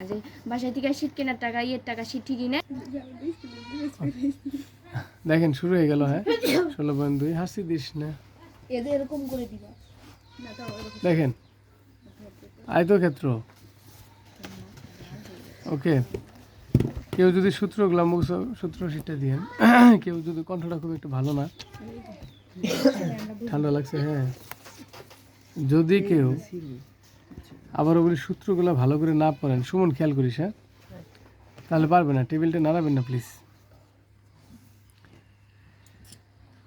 যে বাসায় থেকে শীত কেনার টাকা টাকা শীত ঠিকই নেয়। দেখেন শুরু হয়ে গেল। হ্যাঁ 16.2 হাসি দিস না। এদের এরকম করে দিবা দেখেন আয়তক্ষেত্র। ওকে, কেউ যদি সূত্রগুলো সূত্র সেটা দিয়ে কেউ যদি কণ্ঠটা খুব একটু ভালো না, ঠান্ডা লাগছে। হ্যাঁ, যদি কেউ আবারও বলি সূত্রগুলো ভালো করে না পড়েন, সুমন খেয়াল করিস, হ্যাঁ তাহলে পারবে না। টেবিলটা নাড়াবেন না প্লিজ।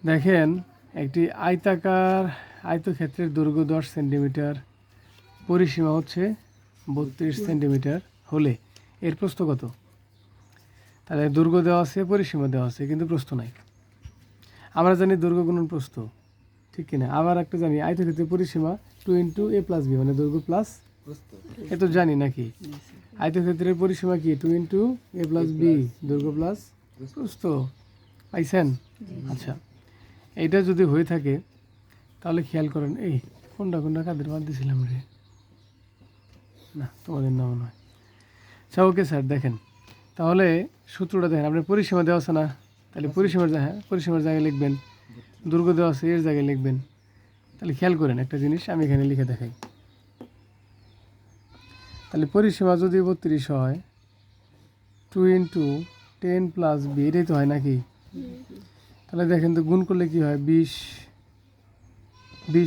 দেখেন একটি আয়তক্ষেত্রের দৈর্ঘ্য 10 সেন্টিমিটার, পরিসীমা হচ্ছে 32 সেন্টিমিটার হলে এর প্রস্থ কত? তাহলে দৈর্ঘ্য দেওয়া আছে, পরিসীমা দেওয়া আছে, কিন্তু প্রস্থ নাই। আমরা জানি দৈর্ঘ্য গুণন প্রস্থ, ঠিক কিনা? আবার একটা জানি আয়তক্ষেত্রের পরিসীমা 2 × a + b, মানে দৈর্ঘ্য প্লাস এ তো জানি নাকি। আয়তক্ষেত্রের পরিসীমা কি? 2 × a + b, দৈর্ঘ্য প্লাস প্রস্থ। পাইছেন? আচ্ছা, এইটা যদি হয়ে থাকে তাহলে খেয়াল করেন, এই কোনটা কাদের বাদ দিয়েছিলাম রে? না, তোমাদের নাম নয়। আচ্ছা ওকে স্যার, দেখেন তাহলে সূত্রটা দেখেন। আপনার পরিসীমা দেওয়া আছে না, তাহলে পরিসীমার জায়গায় লিখবেন, দৈর্ঘ্য দেওয়া আছে এর জায়গায় লিখবেন। তাহলে খেয়াল করেন একটা জিনিস, আমি এখানে লিখে দেখাই। তাহলে পরিসীমা যদি 32 হয়, 2 × 10 + b, এটাই তো হয় নাকি? তাহলে দেখেন তো গুণ করলে কি হয়? 20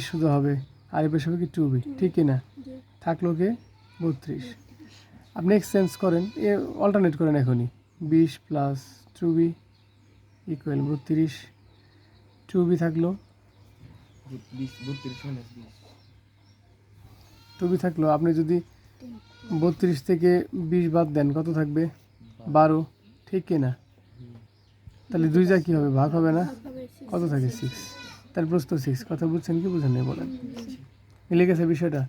শুধু হবে, আর এ পাশে হবে কি 2b, ঠিক কিনা? থাকলো কে 32। আপনি এক্সচেঞ্জ করেন, অল্টারনেট করেন এখনই। 20 + 2b = 32। 2b থাকলো, 2b থাকলো। আপনি যদি 32 থেকে 20 বাদ দেন, কত থাকবে? 12, ঠিক কিনা? তাহলে 2 যা কি হবে? ভাগ হবে না? কত থাকে? 6। তার প্রস্থ 6। কথা বুঝছেন কি বুঝেন নাই বলেন? মিলে গেছে বিষয়টা?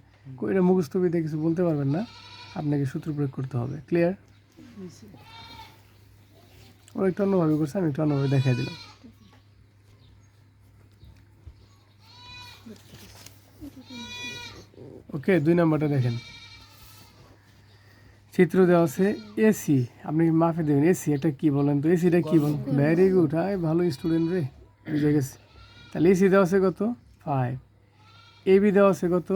এটা মুখস্থ বিদ্যা কিছু বলতে পারবেন না, আপনাকে সূত্র প্রয়োগ করতে হবে। ক্লিয়ার? ও একটু অন্যভাবে করছে, আমি একটু অন্যভাবে দেখাই দিলাম। ওকে, 2 নম্বরটা দেখেন। চিত্র দেওয়া আছে এসি, আপনি মাপে দেবেন। এসি এটা কি বলেন তো? এসিটা কি বলেন? ভেরি গুড, ভালো স্টুডেন্ট রে, বুঝে গেছে। তাহলে এসি দেওয়া আছে কত? 5। এবি দেওয়া আছে কত?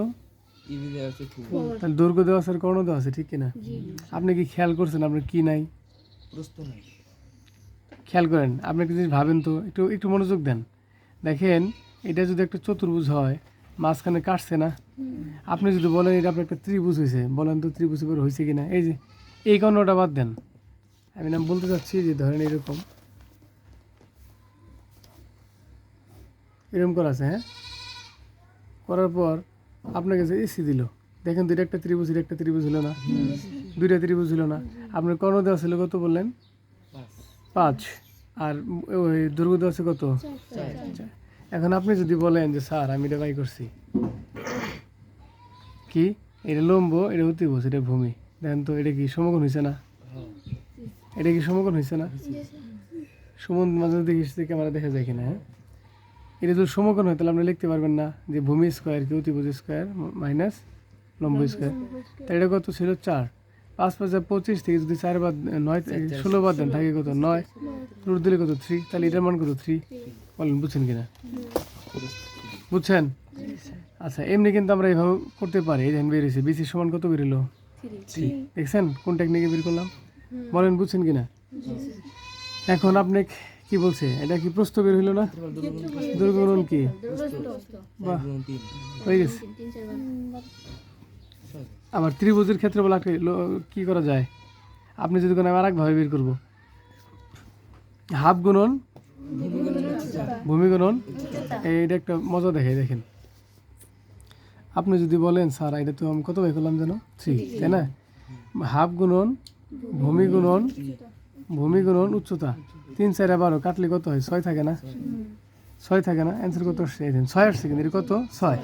তাহলে দৈর্ঘ্য দেওয়া আছে আর কর্ণ দেওয়া আছে, ঠিক কিনা? আপনি কি খেয়াল করছেন আপনার কি নাই? খেয়াল করেন, আপনি একটা জিনিস ভাবেন তো, একটু মনোযোগ দেন। দেখেন এটা যদি একটা চতুর্ভুজ হয়, মাঝখানে কাটছে না? আপনি যদি বলেন এটা আপনার একটা ত্রিভুজ হয়েছে, বলেন তো ত্রিভুজ এবার হয়েছে কিনা? এই যে এই কর্ণটা বাদ দেন। আমি নাম বলতে চাচ্ছি যে ধরেন এরকম করা আছে, হ্যাঁ, করার পর আপনার কাছে এসি দিল। দেখেন দুইটা একটা ত্রিভুজ, একটা ত্রিভুজ হলো না? দুইটা ত্রিভুজ হলো না? আপনার কর্ণ দেওয়া ছিল কত বললেন? 5। আর ওই দৈর্ঘ্য দেওয়া আছে কত? 4। এখন আপনি যদি বলেন যে স্যার আমি এটা বাই করছি, কি এটা লম্ব, এটা অতিভুজ, এটা ভূমি, দেখেন তো এটা কি সমকোণ হয়েছে না? এটা কি সমকোণ হয়েছে না? সুমন মাঝে দেখিস ক্যামেরা দেখা যায় কিনা? হ্যাঁ, এটা যদি সমকোণ হয় তাহলে আপনি লিখতে পারবেন না যে ভূমি স্কোয়ার কি অতিভুজ স্কোয়ার মাইনাস লম্ব স্কোয়ার। তাই এটা কত ছিল? 4। 5 × 5 = 25 থেকে যদি 4 বাদ 9 16 বাদ দেন, থাকে কত? 9। রুট দিলে কত? 3। তাহলে এটার মান কত? 3। বলেন বুঝছেন কিনা? বুঝছেন? আচ্ছা, এমনি কিন্তু আমরা এইভাবে করতে পারি। এই বের হয়েছে বিসি সমান কত বেরোলো? 3। দেখছেন কোন টেকনিকে বের করলাম? বলেন বুঝছেন কিনা? এখন আপনি কি বলছে? এটা কি প্রস্থ বের হইলো না? দৈর্ঘ্য গুণন কি? বাহ, হয়ে গেছে। আবার ত্রিভুজের ক্ষেত্রে বলা কি করা যায়? আপনি যদি কোনো আর একভাবে বের করবো, হাফ গুণন ভূমি গুণন। এইটা একটা মজা দেখাই, দেখেন। আপনি যদি বলেন স্যার এটা তো আমি কত বাই করলাম যেন? 3, তাই না? হাফ গুণন ভূমি গুণন উচ্চতা। 3 4 12 কাটলে কত হয়? 6 থাকে না? 6 থাকে না? অ্যান্সার কত আসছে? 6 আসছে, কিন্তু এটা কত? 6।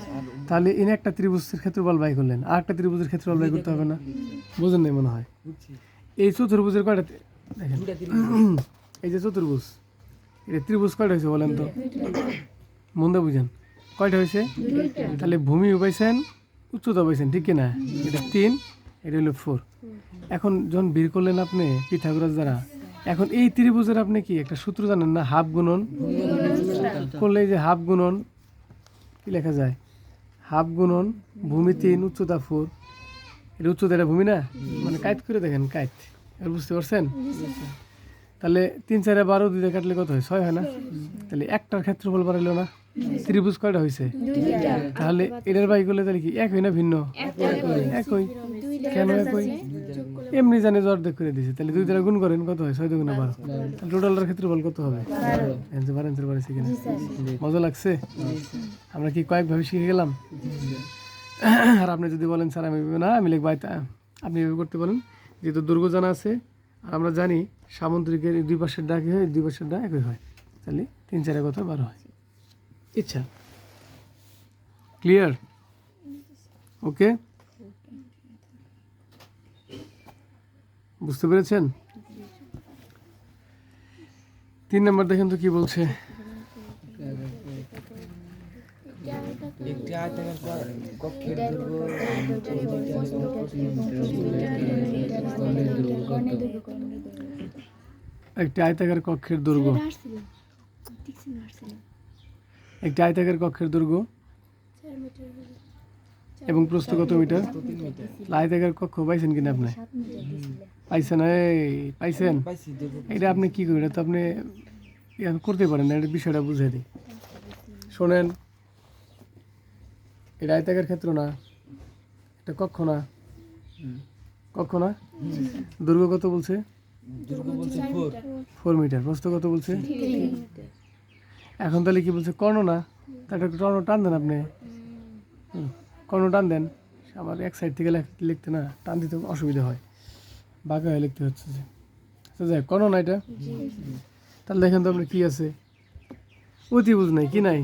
তাহলে ইনি একটা ত্রিভুজের ক্ষেত্রফল বাই করলেন, আর একটা ত্রিভুজের ক্ষেত্রফল বাই করতে হবে না? বুঝেন নাই মনে হয়? এই চতুর্ভুজের কয়টা দেখেন, এই যে চতুর্ভুজ, এটা ত্রিভুজ কয়টা হয়েছে বলেন তো? মন্দা বুঝেন, কয়টা হয়েছে? তাহলে ভূমি পাইছেন, উচ্চতা পাইছেন, ঠিক কিনা? এটা 3, এটা হলো 4। এখন যখন বের করলেন আপনি পিথাগোরাস দ্বারা, এখন এই ত্রিভুজের আপনি কি একটা সূত্র জানেন না, হাফ গুণন করলে এই যে হাফ গুণন কি লেখা যায়, হাফ গুণন ভূমি 3 উচ্চতা 4, এটা উচ্চতা এটা ভূমি না, মানে কাইট করে দেখেন কাইট, এবার বুঝতে পারছেন? তাহলে 3 4 12 2 দিয়ে কাটলে কত হয়, 6 হয় না? তাহলে একটার ক্ষেত্রফল বাড়াইলো না, ত্রিভুজ কয়টা হয়েছে? তাহলে এটার বাই করলে তাহলে কি এক হয় না ভিন্ন? একই। কেন একই? এমনি জানে যে অর্ধেক করে দিয়েছে, তাহলে 2 দ্বারা গুণ করেন কত হয়, 6 2 12, তাহলে টোটালটার ক্ষেত্রফল কত হবে? অ্যান্সার বাড়াইছে কিনা? মজা লাগছে? আমরা কি কয়েকভাবে শিখে গেলাম? আর আপনি যদি বলেন স্যার আমি না আমি লিখব, আপনি এভাবে করতে পারেন, যেহেতু দুর্গ জানা আছে আর আমরা জানি সামুদ্রিকের দুই পাশের ডা কি হয়, দুই পাশের ডা একই হয়, তাহলে 3 4 কত 12 হয়। ইচ্ছা ক্লিয়ার? ওকে, বুঝতে পেরেছেন? 3 নম্বর দেখেন তো কি বলছে। একটি আয়তাকার কক্ষের দৈর্ঘ্য একটি আয়তাকার কক্ষের দৈর্ঘ্য, একটি আয়তাকার কক্ষের দৈর্ঘ্য এবং প্রস্থ কত মিটার? আয়তাকার কক্ষ পাইছেন কিনা আপনি? পাইছেন? এই পাইছেন? এটা আপনি কি করেন, তো আপনি করতে পারেন না, এটা বিষয়টা বুঝে দিই। শোনেন, এটা আয়তাকার ক্ষেত্র না, এটা কক্ষ না, কক্ষ না। দৈর্ঘ্য কত বলছে? 4 মিটার। প্রস্থ কত বলছে? এখন তাহলে কি বলছে, কর্ণ না, তাহলে কর্ণ টান দেন আপনি, কর্ণ টান দেন। আমার এক সাইড থেকে লিখতে না, টান দিতে অসুবিধা হয়, বাঁকা হয়ে লিখতে হচ্ছে যে, আচ্ছা যাই কর্ণ না এটা। তাহলে দেখেন তো আপনার কি আছে, অতিভুজ নাই, কি নাই?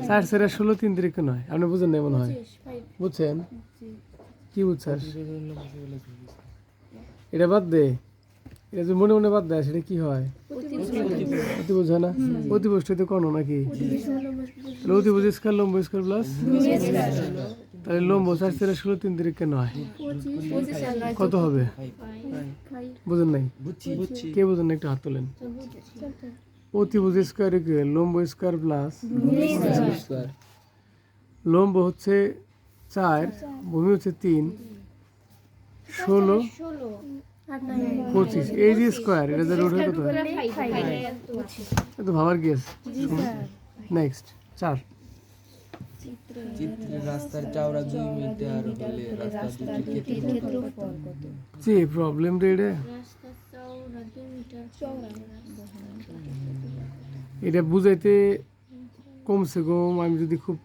4 4 16 3 3 নয়, আপনি বুঝেন না মনে হয়, বুঝছেন? কি বুঝছেন? এটা বাদ দে, এটা যদি মনে মনে বাদ দেয় সেটা কি হয়? অতিভুজ হয় না? অতিভুজটা তো কর্ণ নাকি? তাহলে অতিভুজ স্কয়ার লম্ব স্কয়ার প্লাস, তাহলে লম্ব 4 4 16 3 3 নয়, কত হবে? বুঝেন নাই? কে বুঝেন না একটু হাত তোলেন। অতিভুজ স্কয়ার ইকুয়াল লম্ব স্কয়ার প্লাস, লম্ব হচ্ছে 4, ভূমি হচ্ছে 3, 16 25, এই যে স্কয়ার, এটা যে রুট হয় কত হয়? এত ভাবার কি আছে? নেক্সট 4, চিত্রে রাস্তার চওড়া 2 মিটার হলে রাস্তার দুটির ক্ষেত্রফল কত? যে প্রবলেম রে এটা, এটা বুঝাইতে কমসে কম আমি যদি খুব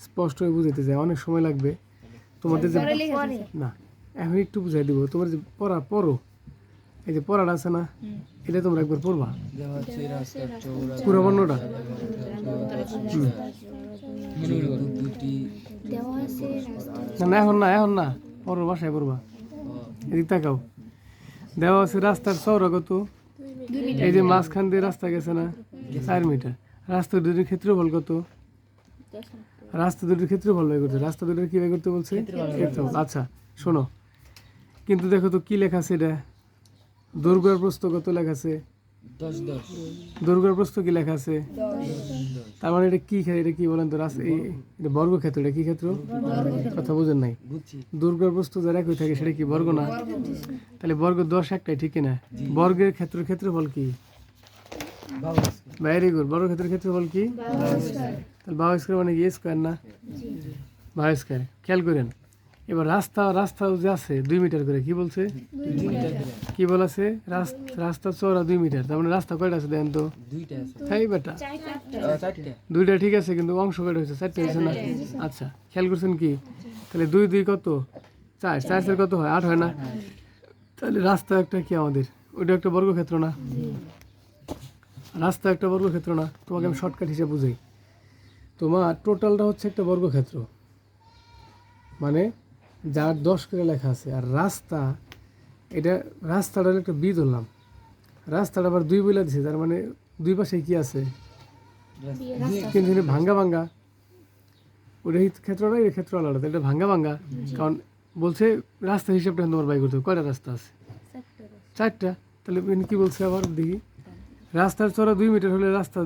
স্পষ্ট হয়ে বুঝাইতে যাই অনেক সময় লাগবে। তোমাদের যে না, এখন একটু বুঝাই দিব, তোমার যে পড়ো, এই যে পড়াটা আছে না, এটা তোমরা একবার পড়বা দেওয়া আছে রাস্তার চওড়া পুরো বর্ণটা। দুটি না এখন না পড়ো, বাসায় পড়বা। এদিক তাকাও, দেওয়া আছে রাস্তার চওড়া কত, এই যে মাঝখান দিয়ে রাস্তা গেছে না 4 মিটার, রাস্তা দুটির ক্ষেত্রফল কত? রাস্তা দুটির ক্ষেত্রফল বের করতে, রাস্তা দুটির কি বের করতে বলছে? ক্ষেত্রফল। আচ্ছা শোনো, কিন্তু দেখো তো কি লেখা আছে, এটা দৈর্ঘ্য আর প্রস্থ কত লেখা আছে? 10 10 দৈর্ঘ্য আর প্রস্থ কি লেখা আছে? তার মানে এটা কি, এটা কি বলেন তো? এটা বর্গক্ষেত্র, এটা কি ক্ষেত্র? কথা বুঝেন নাই? বুঝছি। দৈর্ঘ্য আর প্রস্থ যারা একই থাকে সেটা কি বর্গ না? তাহলে বর্গ 10 একটাই, ঠিক না? বর্গের ক্ষেত্রফল কি? ভেরি গুড, বর্গক্ষেত্রের ক্ষেত্রফল কি? তাহলে 12 স্কয়ার মানে কি স্কয়ার না? 12 স্কয়ার। খেয়াল করেন, এবার রাস্তা যে আছে 2 মিটার করে, কি বলছে? কি বলেছে? রাস্তা চওড়া 2 মিটার, তার মানে রাস্তা কয়টা আছে দেখেন তো? 2টা আছে। তাই বেটা, 4টা। 2টা ঠিক আছে, কিন্তু অংশ কয়টা হয়েছে? 4টা হয়েছে না? আচ্ছা খেয়াল করছেন কি? তাহলে 2 2 কত? 4, 4 4 কত হয়? 8 হয় না? তাহলে রাস্তা একটা কি আমাদের, ওইটা একটা বর্গক্ষেত্র না? রাস্তা একটা বর্গক্ষেত্র না? তোমাকে আমি শর্টকাট হিসেবে বুঝাই, তোমার টোটালটা হচ্ছে একটা বর্গক্ষেত্র, মানে যার 10 করে লেখা আছে, আর রাস্তা, এটা রাস্তাটা একটা বি ধরলাম, রাস্তাটা আবার 2 বলে দিছে, তার মানে 2 পাশে কি আছে? কিন্তু এটা ভাঙ্গা, ওটা এই ক্ষেত্রটা এই ক্ষেত্র আলাদা, এটা ভাঙ্গা, কারণ বলছে রাস্তা হিসাবটা তোমার বাই করতে হবে। কয়টা রাস্তা আছে? চারটা। তাহলে কি বলছে আবার দেখি, রাস্তার চড়া 2 মিটার হলে রাস্তা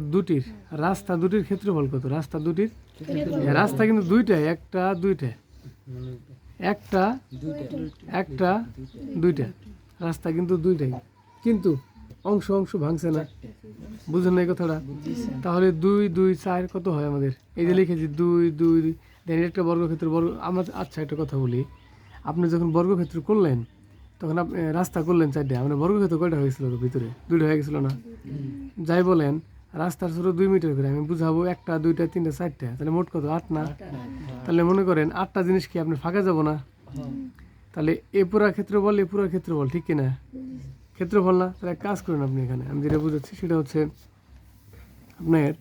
দুটির ক্ষেত্রফল কত? রাস্তা দুটির, রাস্তা কিন্তু দুইটা, একটা দুইটা, একটা দুইটা, রাস্তা কিন্তু দুইটাই, কিন্তু অংশ ভাঙছে না। বুঝলেন না এই কথাটা? তাহলে 2 2 4 কত হয় আমাদের? এই যে লিখেছি 2 2 দেন একটা বর্গক্ষেত্র আমরা। আচ্ছা একটা কথা বলি, আপনি যখন বর্গক্ষেত্র করলেন তখন আপনি রাস্তা করলেন 4টে, আমরা বর্গক্ষেত্র কয়টা হয়েছিল তো ভিতরে? 2টা হয়ে গেছিল না? যাই বলেন রাস্তার ছোট 2 মিটার করে আমি বুঝাবো, 1টা 2টা 3টা 4টা, তাহলে মোট কত? 8 না? তাহলে মনে করেন 8টা জিনিস কি আপনি ফাঁকা যাব না? তাহলে এ পুরা ক্ষেত্রফল ঠিক কিনা? ক্ষেত্রফল না? তাহলে এক কাজ করেন আপনি, এখানে আমি যেটা বুঝাচ্ছি সেটা হচ্ছে আপনার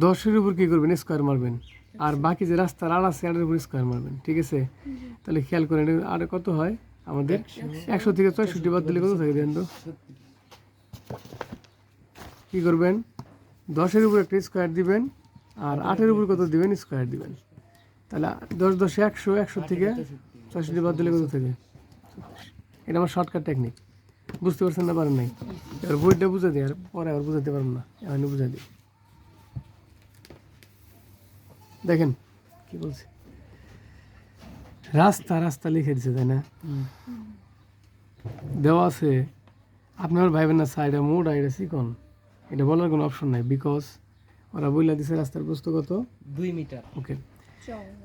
10-এর উপর কী করবেন? স্কোয়ার মারবেন, আর বাকি যে রাস্তার আড় আছে আড়ের উপর স্কোয়ার মারবেন, ঠিক আছে? তাহলে খেয়াল করেন আর কত হয় আমাদের? 100 থেকে 64 বাদ দিলে কত থাকে দেন তো? কী করবেন? 10-এর উপর একটা স্কোয়ার দিবেন, আর 8-এর উপর কত দিবেন? স্কোয়ার দিবেন। তাহলে 10 10 100, 100 থেকে 64 বাদ দিলে কত থাকে? এটা আমার শর্টকাট টেকনিক। বুঝতে পারছেন না? পারেন নাই? এবার বইটা বুঝা দিই, আর পরে আবার বুঝাতে পারবো না, আমি বুঝা দিই। দেখেন কি বলছে, রাস্তা লিখে দিছে, তাই না? দেওয়া আছে, আপনার ভাইবেন না সাইডে মোড় আর এটা চিকন, এটা বলার কোনো অপশন নাই, বিকজ ওরা বইলা দিছে রাস্তার প্রস্থ কত? 2 মিটার। ওকে,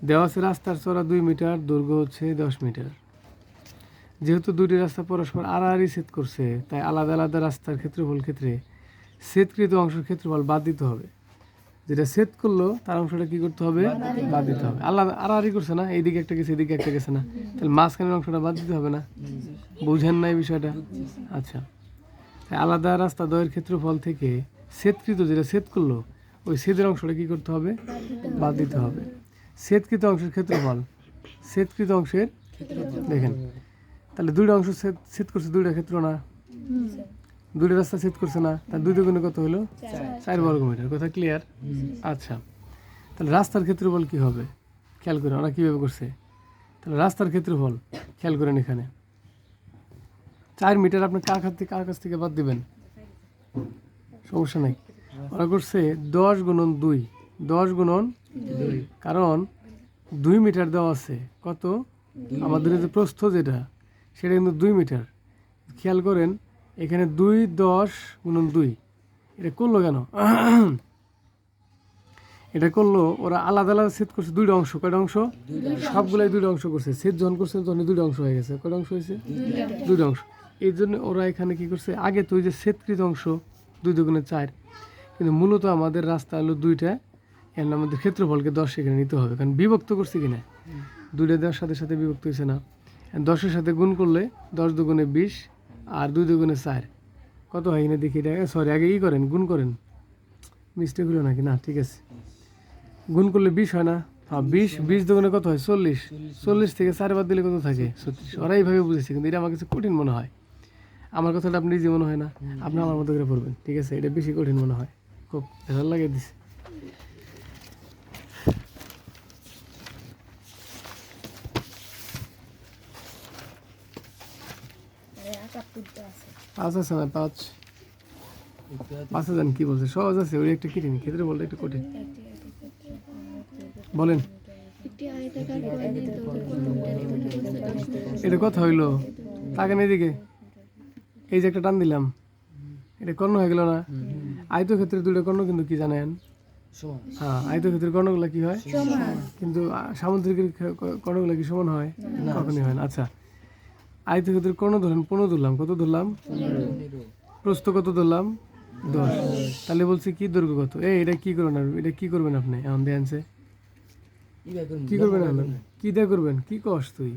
দেওয়া আছে রাস্তার চড়া 2 মিটার, দৈর্ঘ্য হচ্ছে 10 মিটার। যেহেতু দুটি রাস্তা পরস্পর আড়াআড়ি ছেদ করছে, তাই আলাদা আলাদা রাস্তার ক্ষেত্রফল ক্ষেত্রে ছেদকৃত অংশের ক্ষেত্রফল বাদ দিতে হবে। যেটা ছেদ করলো তার অংশটা কি করতে হবে? বাদ দিতে হবে। আলাদা আড়াআড়ি করছে না, এইদিকে একটা গেছে এদিকে একটা গেছে না, তাহলে মাঝখানের অংশটা বাদ দিতে হবে না? বুঝেন না এই বিষয়টা? আচ্ছা, তাই আলাদা রাস্তা দ্বয়ের ক্ষেত্রফল থেকে ছেদকৃত যেটা ছেদ করলো ওই ছেদের অংশটা কি করতে হবে? বাদ দিতে হবে। ছেদকৃত অংশের ক্ষেত্রফল, ছেদকৃত অংশের দেখেন, তাহলে দুইটা অংশ ছেদ করছে, দুইটা ক্ষেত্র না? দুইটা রাস্তা ছেদ করছে না? তার 2 দুগুণে কত হলো? 4 বর্গ মিটার। কথা ক্লিয়ার? আচ্ছা, তাহলে রাস্তার ক্ষেত্রফল কি হবে খেয়াল করেন, ওরা কীভাবে করছে। তাহলে রাস্তার ক্ষেত্রফল খেয়াল করেন, এখানে 4 মিটার আপনি কার কাছ থেকে বাদ দিবেন? সমস্যা নেই। ওরা করছে 10 গুণন 2, 10 গুণন 2, কারণ 2 মিটার দেওয়া আছে কত? আমাদের যে প্রস্থ যেটা সেটা কিন্তু 2 মিটার। খেয়াল করেন এখানে 2 10 গুণন 2, এটা করলো কেন? এটা করলো ওরা আলাদা আলাদা ছেদ করছে দুইটা অংশ। কয়টা অংশ? সবগুলাই দুইটা অংশ করছে। ছেদ যখন করছে তখন দুইটা অংশ হয়ে গেছে। কয়টা অংশ হয়েছে? দুইটা অংশ। এই জন্য ওরা এখানে কি করছে, আগে তো ওই যে ছেদকৃত অংশ 2 দুগুণে 4, কিন্তু মূলত আমাদের রাস্তা হলো 2টা, এর আমাদের ক্ষেত্রফলকে 10 এখানে নিতে হবে, কারণ বিভক্ত করছে কিনা, 2টা দেওয়ার সাথে সাথে বিভক্ত হয়েছে না। 10-এর সাথে গুণ করলে 10 দুগুণে 20 আর 2 দুগুণে 4 কত হয় এখানে দেখি। এটা সরি আগে করেন, গুণ করেন, মিস্টেক হলো নাকি? না ঠিক আছে, গুণ করলে 20 হয় না? হ্যাঁ 20 দুগুণে কত হয়? 40, 40 থেকে 4 বাদ দিলে কত থাকে? 36। ওরা এইভাবে বুঝেছে, কিন্তু এটা আমার কাছে কঠিন মনে হয়। আমার কথাটা আপনি নিজে মনে হয় না, আপনি আমার মতো করে পড়বেন, ঠিক আছে? এটা বেশি কঠিন মনে হয়, খুব ভেজাল লাগিয়ে দিছে। পাঁচ আছে না? পাঁচ হাজার কি বলছে? সহজ আছে, ওই একটা কঠিন, ক্ষেত্রে বলতে একটু কঠিন। বলেন এটা কথা হইলো, তাকান এদিকে, এই যে একটা টান দিলাম, এটা কর্ণ হয়ে গেল না? আয়তক্ষেত্রের 2টা কর্ণ কিন্তু কি জানেন? হ্যাঁ, আয়তক্ষেত্রের কর্ণগুলো কি হয়? কিন্তু সামুদ্রিকের কর্ণগুলো কি সমান হয়? কখনই হয় না। আচ্ছা, আয়তক্ষেত্রের কর্ণ ধরেন 15 ধরলাম, কত ধরলাম? প্রস্থ কত ধরলাম? 10। তাহলে বলছি কি দৈর্ঘ্য কত? এটা কি করবেন? এটা কি করবেন আপনি এখন দেখেন? কি করবেন আপনি? কি দিয়ে করবেন? কি কস তুই?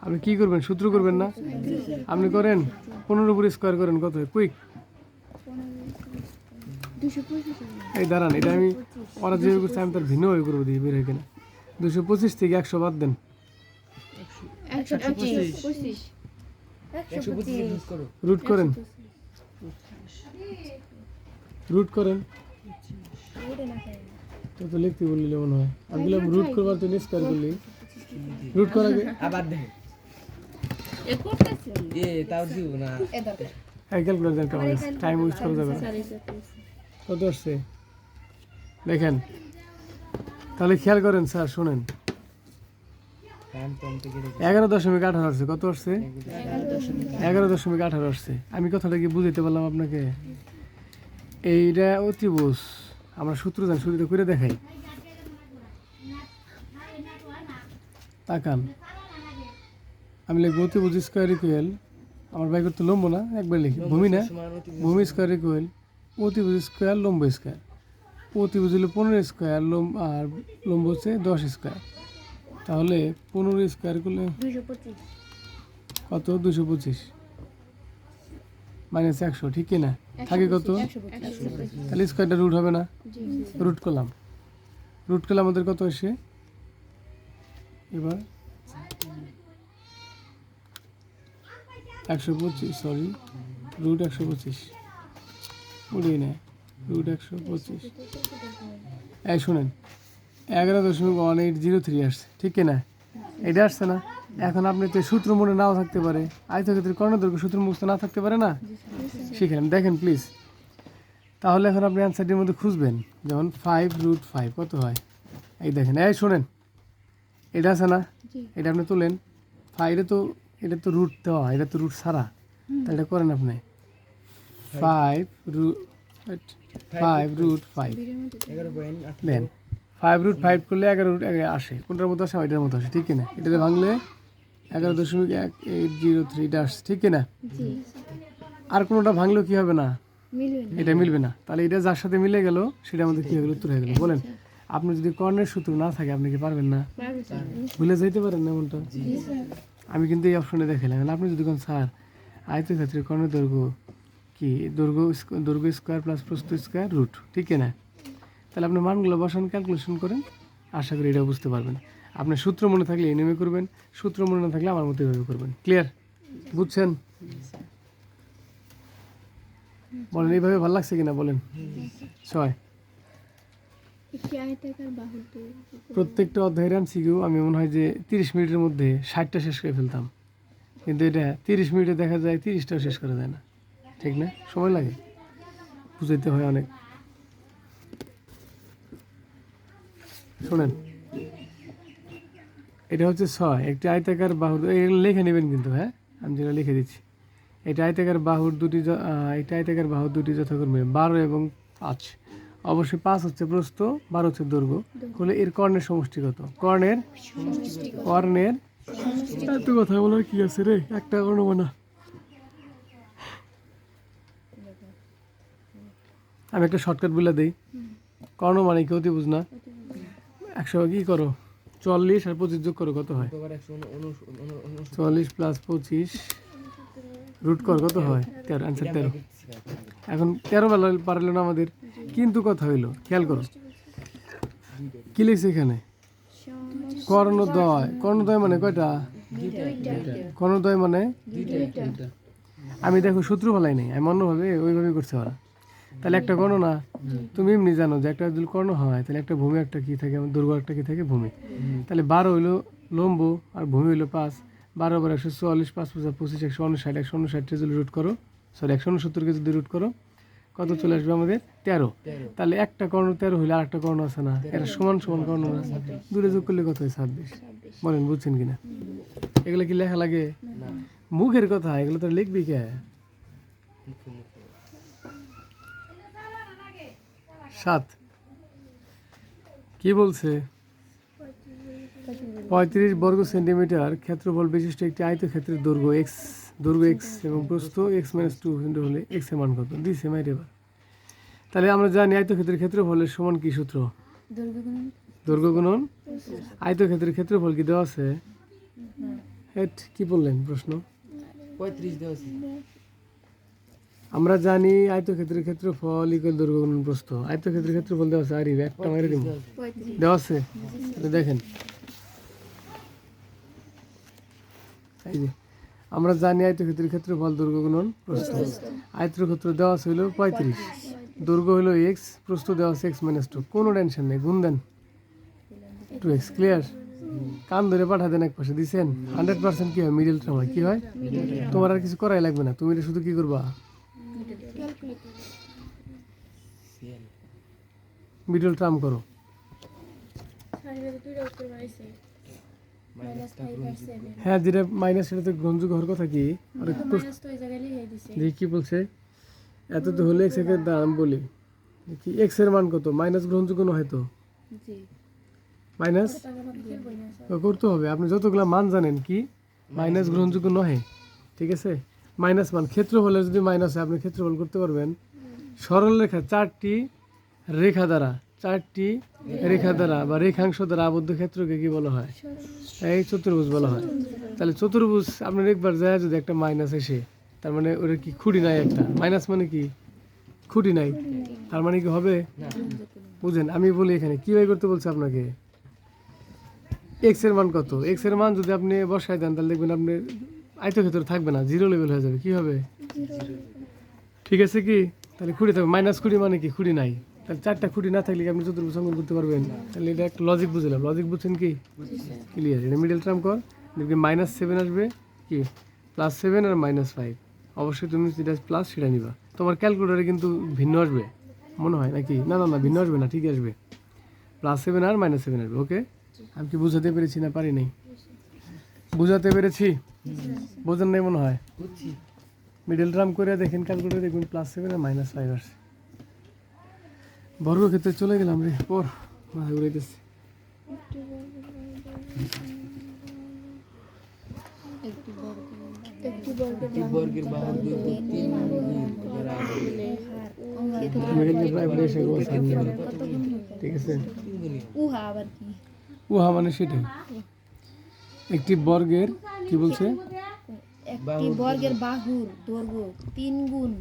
আপনি কি করবেন? সূত্র করবেন না? আপনি করেন 15 উপরে স্কোয়ার করেন, কত হয়? কুইক, এই দাঁড়ান, এটা আমি ওরা যেভাবে করছে আমি তার ভিন্নভাবে করবো, দিয়ে বের হয় কিনা। 225 থেকে 100 বাদ দেন। 125 রুট করেন, রুট করেন, তো লিখতে বললি মনে হয় আমি বললাম রুট করবার তো স্কয়ার করলি রুট করার আগে আবার দেখেন এ করতেছে এ তাও দিব না এ দরকার এই ক্যালকুলেটর একটা টাইম ওয়েস্ট করা যাবে না কত আসছে দেখেন তাহলে খেয়াল করেন স্যার শুনেন টাইম কম থেকে 11.18 আসছে কত আসছে 11.18 আসছে আমি কথাটা কি বুঝাইতে পারলাম আপনাকে এইটা অতিভুজ আমরা সূত্র জানি শুরুতে করে দেখাই তাকান আমি লিখবো অতিভুজ স্কোয়ার ইকুয়াল আমার বাই করতে লম্ব না একবার লিখি ভূমি না ভূমি স্কোয়ার ইকুয়াল অতিভুজ স্কোয়ার লম্ব স্কোয়ার অতিভুজ হলো 15 স্কোয়ার আর লম্ব হচ্ছে 10 স্কোয়ার তাহলে 15 স্কোয়ার করলে 225 কত 225 মাইনাস 100 ঠিক না থাকে কত 125 তাহলে স্কোয়ারটা রুট হবে না রুট করলাম আমাদের কত আসে এবার 125 সরি রুট 125 উড়িয়ে নেয় রুট 125 এই শুনেন 11.1803 আসছে ঠিক না এটা আসছে না এখন আপনি তো সূত্র মনে নাও থাকতে পারে আয়তক্ষেত্রের কর্ণদৈর্ঘ্য সূত্র মুখস্থ না থাকতে পারে না শিখেন দেখেন প্লিজ তাহলে এখন আপনি অ্যান্সারটির মধ্যে খুঁজবেন যেমন 5√5 কত হয় এই দেখেন এই শোনেন এটা আছে না এটা আপনি তোলেন এটা তো রুট দেওয়া এটা তো রুট ছাড়া তাহলে এটা করেন আপনি 5√5 দেন 5√5 করলে 11 আসে কোনটার মতো আসে এটার মতো আসে ঠিক না এটাতে ভাঙলে 11.1803 এটা আসছে ঠিক না আর কোনোটা ভাঙলেও কি হবে না এটা মিলবে না তাহলে এটা যার সাথে মিলে গেল সেটা আমাদের কি হয়ে গেল উত্তর হয়ে গেল বলেন আপনি যদি কর্ণের সূত্র না থাকে আপনি কি পারবেন না ভুলে যাইতে পারেন না এমনটা আমি কিন্তু এই অপশনে দেখালাম আপনি যদি কোন স্যার আয়তক্ষেত্রের কর্ণের দৈর্ঘ্য কি দৈর্ঘ্য স্কোয়ার প্লাস প্রস্থ স্কোয়ার রুট ঠিক না তাহলে আপনি মানগুলো বসান ক্যালকুলেশন করেন আশা করি এটা বুঝতে পারবেন আপনার সূত্র মনে থাকলে এই নেমে করবেন সূত্র মনে না থাকলে আমার মতো এভাবে করবেন ক্লিয়ার বুঝছেন বলেন এইভাবে ভালো লাগছে কিনা বলেন 6 প্রত্যেকটা অধ্যায়ের এমসিকিউ আমি মনে হয় যে 30 মিনিটের মধ্যে 60টা শেষ করে ফেলতাম কিন্তু এটা 30 মিনিটে দেখা যায় 30টাও শেষ করা যায় না ঠিক না সময় লাগে বুঝাইতে হয় অনেক শোনেন এটা হচ্ছে 6 একটি আয়তাকার বাহুর এগুলো লিখে নেবেন কিন্তু হ্যাঁ আমি যেটা লিখে দিচ্ছি এটা আয়তাকার বাহুর দুটি যথাক্রমে 12 এবং 5 অবশ্যই 5 হচ্ছে প্রস্থ 12 হচ্ছে দৈর্ঘ্য তাহলে এর কর্ণের সমষ্টি কত কর্ণের এত কথা বলার কি আছে রে একটা অনুমান না আমি একটা শর্টকাট বলে দিই কর্ণ মানে কি অতিভুজ না 100 কি করো 44 আর 25 যোগ করো কত হয় 44 প্লাস 25 রুট কর কত হয় 13 অ্যান্সার 13 এখন 13 পারলো না আমাদের কিন্তু কথা হইলো খেয়াল করো কি লিখছে এখানে কর্ণদ্বয় মানে কয়টা কর্ণদ্বয় মানে আমি দেখো সূত্র ফলাই নেই আমি অন্যভাবে ওইভাবে করছে ওরা তাহলে একটা কর্ণ না তুমি এমনি জানো যে একটা যদি কর্ণ হয় তাহলে একটা ভূমি একটা কি থাকে দৈর্ঘ্য একটা কি থাকে ভূমি তাহলে 12 হইলো লম্ব আর ভূমি হইলো 5 12 বার 144 5 5 25 159 159 যদি রুট করো সরি 169 কে যদি রুট করো কত চলে আসবে আমাদের 13 তাহলে একটা কর্ণ 13 হইলে আরেকটা কর্ণ আছে না এটা সমান কর্ণ না দুটো যোগ করলে কত হয় 26 বলেন বুঝছেন কিনা এগুলো কি লেখা লাগে মুখের কথা এগুলো তো লিখবি কে 7 কি বলছে 35 বর্গ সেন্টিমিটার ক্ষেত্রফল বিশিষ্ট একটি আয়তক্ষেত্রের দৈর্ঘ্য x এবং প্রস্থ x-2 হলে x এর মান কত দিছে মাইরে এবার তাহলে আমরা জানি আয়তক্ষেত্রের ক্ষেত্রফলের সমান কি সূত্র দৈর্ঘ্য গুণন আয়তক্ষেত্রের ক্ষেত্রফল কি দেওয়া আছে কি বললেন প্রশ্ন 35 দেওয়া আছে আমরা জানি আয়তক্ষেত্রের ক্ষেত্রফল ইকুয়াল দৈর্ঘ্য গুণন প্রস্থ আয়তক্ষেত্রের ক্ষেত্রফল দেওয়া আছে আরে একটা মাইরে দিব দেওয়া আছে তাহলে দেখেন এই যে আমরা জানি আয়তক্ষেত্রের ক্ষেত্রফল দৈর্ঘ্য গুণন প্রস্থ আয়তক্ষেত্র দেওয়া ছিল 35 দৈর্ঘ্য হলো এক্স, প্রস্থ দেওয়া আছে এক্স মাইনাস টু, কোনো টেনশন নেই, গুণ দেন 2x, ক্লিয়ার? কান ধরে পাঠা দেন এক পাশে, দিছেন 100% কি হয়, মিডল টার্ম হয়, কি হয়? তোমার আর কিছু করাই লাগবে না, তুমি এটা শুধু কি করবা, মিডল টার্ম করো। হ্যাঁ, যেটা মাইনাস সেটা তো গ্রহণযোগ্য হওয়ার কথা। কি যে কি বলছে, এত তো হলে এক্স এর দাম বলি কি, এক্স এর মান কত, মাইনাস গ্রহণযোগ্য নয় তো, মাইনাস করতে হবে। আপনি যতগুলা মান জানেন কি মাইনাস গ্রহণযোগ্য নয়, ঠিক আছে? মাইনাস মান ক্ষেত্রফলের যদি মাইনাস হয় আপনি ক্ষেত্রফল করতে পারবেন। সরল রেখা চারটি রেখা দ্বারা বা রেখাংশ দ্বারা আবদ্ধ ক্ষেত্রকে কি বলা হয়, এই চতুর্ভুজ বলা হয়। তাহলে চতুর্ভুজ আপনার একবার যায় যদি একটা মাইনাস এসে, তার মানে ওটা কি খুঁটি নাই, একটা মাইনাস মানে কি খুঁটি নাই, তার মানে কি হবে, বুঝেন? আমি বলি এখানে কি বাই করতে বলছে আপনাকে, এক্স এর মান কত, এক্স এর মান যদি আপনি বসায় দেন তাহলে দেখবেন আপনি আয়তক্ষেত্র থাকবে না, জিরো লেভেল হয়ে যাবে, কি হবে, ঠিক আছে? কি তাহলে খুঁটি থাকবে, মাইনাস খুঁটি মানে কি খুঁটি নাই, তাহলে চারটা খুঁটি না থাকলে কি আপনি চতুর্ভুজ অঙ্কন করতে পারবেন? তাহলে এটা একটা লজিক বুঝলাম, লজিক বুঝছেন কি, ক্লিয়ার? এটা মিডল টার্ম কর, দেখবি -7 আসবে, কি +7 আর -5, অবশ্যই তুমি যেটা প্লাস সেটা নিবা। তোমার ক্যালকুলেটারে কিন্তু ভিন্ন আসবে মনে হয় নাকি, না না না ভিন্ন আসবে না, ঠিক আসবে, +7 আর -7 আসবে। ওকে, আমি কি বুঝাতে পেরেছি না পারি নাই, বুঝাতে পেরেছি? বোঝেন নাই মনে হয়, মিডল টার্ম করে দেখেন ক্যালকুলেটারে, দেখবেন +7 আর -5 আসছে। বর্গক্ষেত্রে চলে গেলাম রে, পর মাথা ঘুরাইতেছে। একটি বর্গের বাহুর দৈর্ঘ্য 3 গুণ দ্বারা হলে ঠিক আছে, 3 গুণই উহা মানে সেটাই, একটি বর্গের কি বলছে, একটি বর্গের বাহুর দৈর্ঘ্য 3 গুণ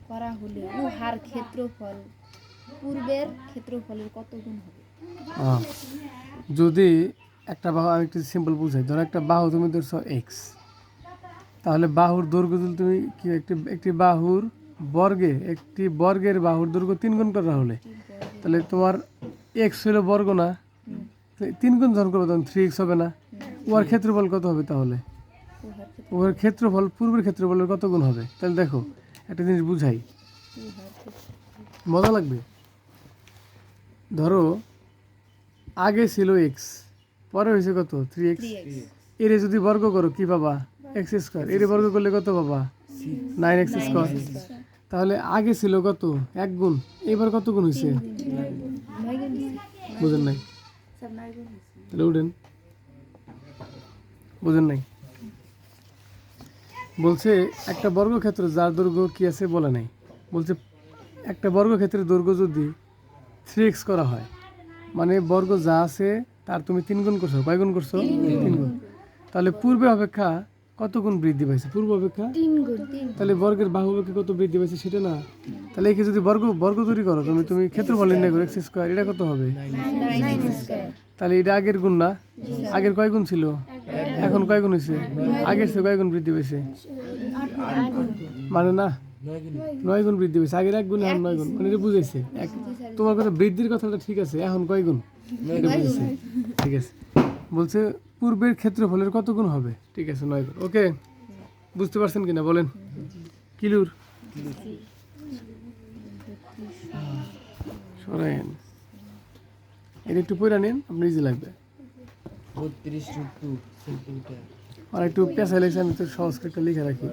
করা হলে উহার ক্ষেত্রফল পূর্বের ক্ষেত্রফলের কত গুণ হবে? যদি একটা বাহু, আমি একটু সিম্পল বুঝাই, ধরো একটা বাহু তুমি ধরছো এক্স, তাহলে বাহুর দৈর্ঘ্য যদি তুমি কি একটি বাহুর বর্গের বাহুর দৈর্ঘ্য 3 গুণ করা হলে, তাহলে তোমার এক্স হলো বর্গ না, 3 গুণ যখন করবে তখন 3x হবে না, উহার ক্ষেত্রফল কত হবে? তাহলে উহার ক্ষেত্রফল পূর্বের ক্ষেত্রফলের কত গুণ হবে? তাহলে দেখো একটা জিনিস বুঝাই, মজা লাগবে। ধরো আগে ছিল এক্স, পরে হয়েছে কত, 3x, এর যদি বর্গ করো কি পাবা, x², এর বর্গ করলে কত পাবা, 9x²। তাহলে আগে ছিল কত, 1 গুণ, এবার কত গুণ হয়েছে, বুঝেন নাই? তাহলে উঠেন, বুঝেন নাই? বলছে একটা বর্গক্ষেত্র যার দৈর্ঘ্য কি আছে বলে নাই, বলছে একটা বর্গক্ষেত্রের দৈর্ঘ্য যদি 3x করা হয়, মানে বর্গ যা আছে তার তুমি 3 গুণ করছো, কয় গুণ করছো, 3 গুণ। তাহলে পূর্বে অপেক্ষা কত গুণ বৃদ্ধি পাইছে, পূর্ব অপেক্ষা 3 গুণ। তাহলে বর্গের বাহু অপেক্ষা কত বৃদ্ধি পাইছে সেটা না, তাহলে একে যদি বর্গ তৈরি করো তুমি ক্ষেত্রফল নির্ণয় করো x², এটা কত হবে, 9x²। তাহলে এটা আগের গুণ না, আগের কয় গুণ ছিল, এখন কয় গুণ হয়েছে, আগের চেয়ে কয় গুণ বৃদ্ধি পেয়েছে, মানে না 9 গুণ বৃদ্ধি পেয়েছে, আগের 1 গুণ এখন 9 গুণ, মানে এটা বুঝেছে। তোমার কথা বৃদ্ধির কথাটা ঠিক আছে, এখন কয় গুণ এটা বুঝেছে, ঠিক আছে? বলছে পূর্বের ক্ষেত্রফলের কত গুণ হবে, ঠিক আছে 9 গুণ। ওকে, বুঝতে পারছেন কিনা বলেন, কিলুর সরাইন, এটা একটু পড়ে নিন, আপনি ইজি লাগবে। 32 সেন্টিমিটার। আর একটু পেঁচা লেগেছে, আমি তো সহজ করে একটা লিখে রাখি,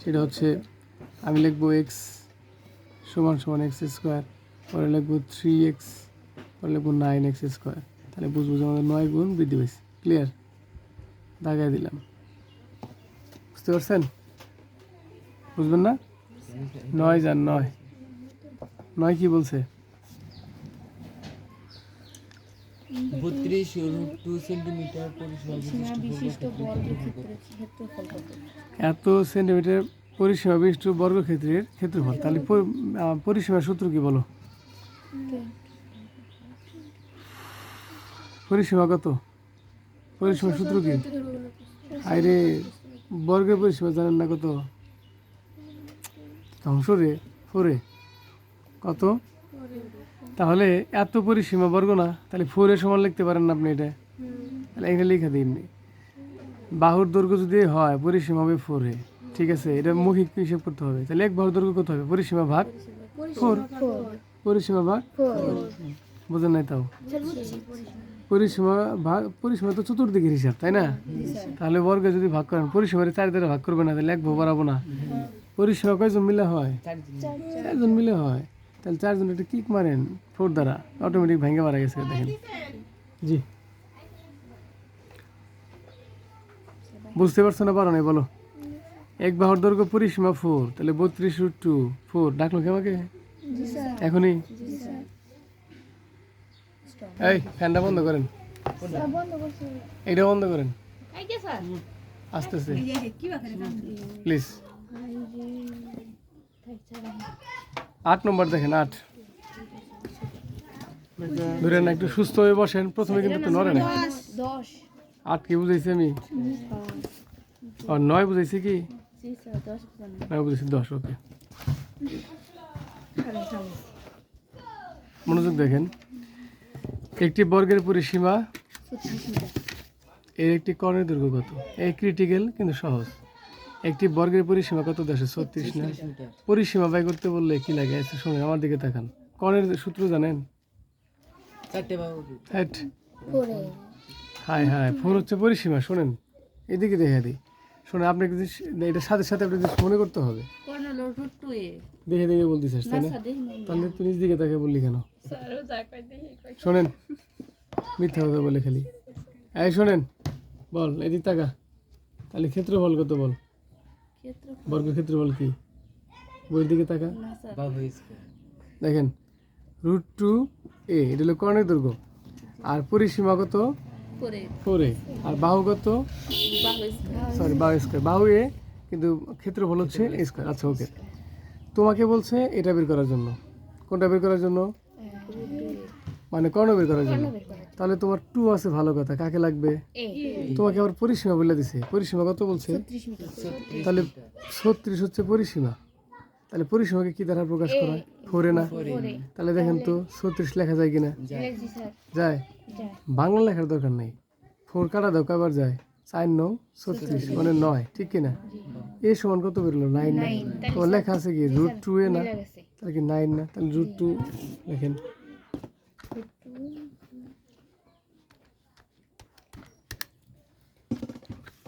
সেটা হচ্ছে আমি লিখবো x = x², পরে লিখবো 3x, পরে লিখবো 9x², তাহলে বুঝবো যে আমাদের 9 গুণ বৃদ্ধি পেয়েছে। ক্লিয়ার? দাগায় দিলাম, বুঝতে পারছেন? বুঝবেন না? 9 যান 9 কি বলছে, 32 সেন্টিমিটার সীমা বিশিষ্ট বর্গক্ষেত্রের ক্ষেত্রফল কত? এত সেন্টিমিটার পরিসীমা বিশিষ্ট বর্গক্ষেত্রের ক্ষেত্রফল। তাহলে পরিসীমার সূত্র কি বলো, পরিসীমা কত, পরিসীমার সূত্র কি? আরে বর্গের পরিসীমা জানেন না কত, ধ্বংস রে 4 কত? তাহলে এত পরিসীমা বর্গ না, তাহলে 4 এর সমান লিখতে পারেন না আপনি এটা? তাহলে এখানে লিখে দিন, বাহুর দৈর্ঘ্য যদি হয় পরিসীমা হবে 4 এ, ঠিক আছে? এটা মৌখিক হিসেব করতে হবে। তাহলে এক বাহুর দৈর্ঘ্য কত হবে? পরিসীমা ভাগ 4, পরিসীমা ভাগ, বুঝেন নাই তাও? পরিসীমা ভাগ, পরিসীমা তো চতুর্দিকের হিসাব, তাই না? তাহলে বর্গে যদি ভাগ করেন, পরিসীমার 4 দ্বারা ভাগ করবে না, তাহলে এক বাহু বাড়াবো না। পরিসীমা কয়জন মিলে হয়? 4 জন মিলে হয়। তাহলে 4 জন একটা কিক মারেন 4 দ্বারা, অটোমেটিক ভেঙে মারা গেছে, দেখেন। জি, বুঝতে পারছো না? পারো নাই, বলো। এক বাহুর দৈর্ঘ্য পরিসীমা 4, তাহলে 32√2 4। ডাকলো কি আমাকে এখনই? এই ফ্যানটা বন্ধ করেন, এইটা বন্ধ করেন আস্তে আস্তে প্লিজ। 8 নম্বর দেখেন, 8 ধরেন, একটু সুস্থ হয়ে বসেন। প্রথমে কিন্তু তো নড়ে না। 8 কি বুঝাইছি আমি? আর 9 বুঝাইছি কি? 9 বুঝাইছি 10। ওকে, মনোযোগ দেখেন। একটি বর্গের পরিসীমা, এর একটি কর্ণের দৈর্ঘ্য কত? এই ক্রিটিক্যাল কিন্তু সহজ। একটি বর্গের পরিসীমা কত দেশে? 36 না? পরিসীমা বাই করতে বললে কি লাগে? আচ্ছা শোনেন, আমার দিকে তাকান। কর্ণের সূত্র জানেন? হ্যাট, হাই হাই, 4 হচ্ছে পরিসীমা। শোনেন, এদিকে দেখে দিই। শোনেন, আপনাকে এটার সাথে সাথে আপনাকে মনে করতে হবে। দেখে দেখে বলতেছিস, তাই না? তাহলে তুই নিজ দিকে তাকে বললি কেন? শোনেন, মিথ্যা কথা বলে খালি। এই শোনেন, বল এদিক তাকা। তাহলে ক্ষেত্রফল কত বল? বর্গক্ষেত্রফল কি? বইয়ের দিকে তাকা, দেখেন। √2a, এটা হলো কর্ণের দৈর্ঘ্য। আর পরিসীমা কত? 4 এ। আর বাহু কত? সরি, বাহু স্কয়ার। বাহু এ, কিন্তু ক্ষেত্রফল হচ্ছে a স্কয়ার। আচ্ছা ওকে, তোমাকে বলছে এটা বের করার জন্য। কোনটা বের করার জন্য? মানে কর্ণ বের করার জন্য। তাহলে তোমার 2 আছে, ভালো কথা। কাকে লাগবে? তোমাকে আবার পরিসীমা বলে দিছে। পরিসীমা কত বলছে? তাহলে 36 হচ্ছে পরিসীমা। তাহলে পরিসীমাকে কি দ্বারা প্রকাশ করা হয়? 4 এ না? তাহলে দেখেন তো 36 লেখা যায় কিনা? যায়। বাংলা লেখার দরকার নেই। 4 কাটা দাও, কয়বার যায়? 4 9 36, মানে 9, ঠিক কিনা? এ সমান কত বেরোলো? 9 না? তোমার লেখা আছে কি √2a না? তাহলে কি 9 না? তাহলে √2 লেখেন।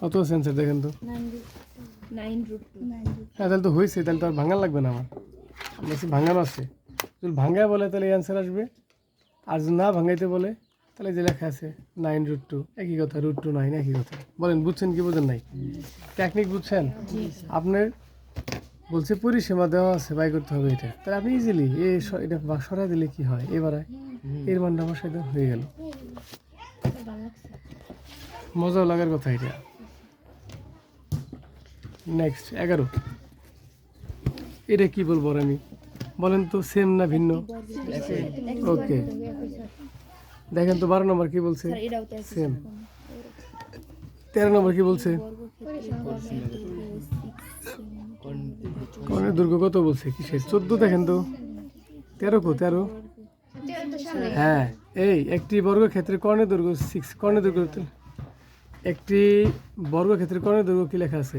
কত আছে অ্যান্সার দেখেন তো? 9√2। হ্যাঁ, তাহলে তো হয়েছে। তাহলে তো আর ভাঙান লাগবে না আমার। বেশি ভাঙানো আছে। যদি ভাঙায় বলে তাহলে অ্যান্সার আসবে। আর যদি না ভাঙাইতে বলে তাহলে যে লেখা আছে 9√2, একই কথা। √2 9, একই কথা। বলেন, বুঝছেন কি বুঝেন নাই? টেকনিক বুঝছেন? আপনার বলছে পরিসীমা দেওয়া আছে, বাই করতে হবে এটা। তাহলে আপনি ইজিলি এটা সরাই দিলে কি হয়? এবার এর মানটা বসাই দেওয়া হয়ে গেল। মজাও লাগার কথা এটা। নেক্সট 11। এটা কি বলবো আর আমি? বলেন তো, সেম না ভিন্ন? ওকে, দেখেন তো 12 নম্বর কি বলছে? সেম। 13 নম্বর কি বলছে? কর্ণের দৈর্ঘ্য কত বলছে? কিসের? 14 দেখেন তো। 13 কো? 13? হ্যাঁ, এই একটি বর্গক্ষেত্রের কর্ণের দৈর্ঘ্য 6। কর্ণের দৈর্ঘ্য, একটি বর্গক্ষেত্রের কর্ণের দৈর্ঘ্য কি লেখা আছে?